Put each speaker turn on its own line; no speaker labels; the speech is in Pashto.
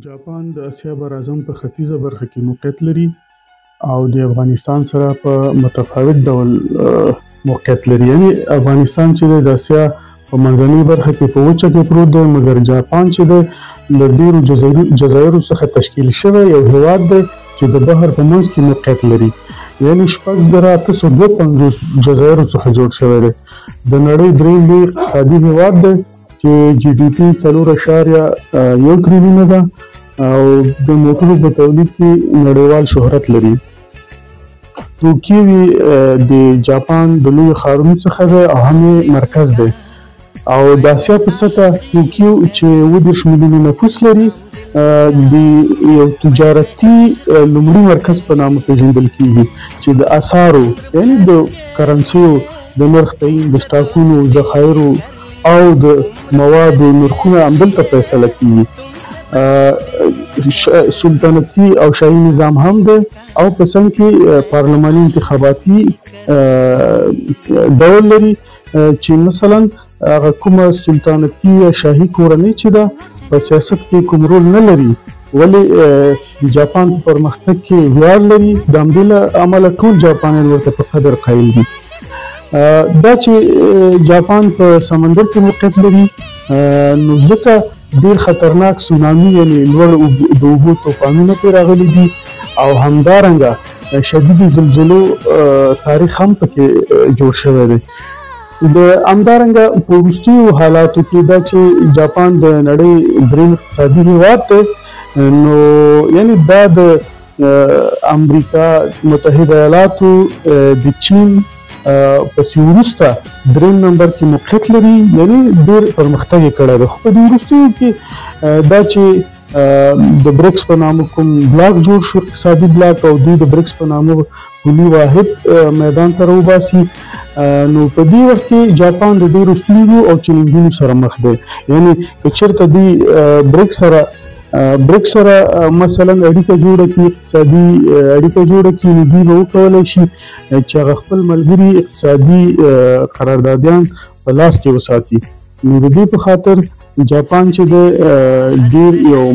جاپان د اسیا براعظم په ختیځه برخه کې موقعیت لري او د افغانستان سره په متفاوت ډول موقعیت لري. یعنې افغانستان چې دی د اسیا په منځنۍ برخه کې په وچه کې پروت دی، مګر جاپان چې دی له ډېرو جزایرو څخه تشکیل شوی یو هیواد دی چې د بحر په منځ کې موقعیت لري. یعنې 6,852 جزایرو څخه جوړ شوی دی. د نړۍ درېیم لوی اقتصادي هیواد دی چې جی ډي پي 4.1 تریلیونه ده او د موټرو په تولید کې نړیوال شهرت لري. توکیو د جاپان د لویو ښارونو څخه دی او هم مرکز دی او د اسیا په سطحه توکیو چې 20 میلیونه نفوس لري د یو تجارتي لومړي مرکز په نامه پیژندل کیږي چې د اسعارو یعنې د کرنسیو د نرخ تعیین، د سټاکونو، ذخایرو او د موادو نرخونه همدلته فیصله کیږي. سلطنتي او شاهي نظام هم دی او په څنګ کې پارلماني انتخاباتي ډول لري چې مثلا هغه کومه سلطنتي یا شاهي کورنۍ چې ده په سیاست کې کوم رول نه لري، ولې د جاپان په پرمختګ کې ویاړ لري. د همدې له امله ټول جاپانیان ورته په قدر قایل دي. دا چې جاپان په سمندر کې موقعیت لري نو ځکه ډېر خطرناک سونامي یعنې لوړ د اوبو طوفانونه پرې راغلي دي او همدارنګه شدیدې زلزلو تاریخ هم پکې جوړ شوی دی. د همدارنګه په وروستیو حالاتو کې دا چې جاپان د نړۍ درېیم اقتصادي هیواد دی نو یعنې دا د امریکا متحده ایالاتو د چین پسې وروسته درېیم نمبر کې موقعیت لري، یعنې ډېر پرمختګ یې کړی دی. خو په دې وروستیو کې دا چې د بریکس په نامه کوم بلاک جوړ شو، اقتصادي بلاک، او دوی د بریکس په نامه پولي واحد میدان ته راوباسي، نو په دې وخت کې جاپان د ډېرو ستونزو او چیلنجونو سره مخ دی. یعنې که چېرته دوی بریکس سره مثلا اړیکه جوړه کړي، اقتصادي اړیکه جوړه کړي، نو دوی به وکولی شي چې هغه خپل ملګري اقتصادي قراردادیان په لاس کې وساتي. نو د دې په خاطر جاپان چې دی ډېر یو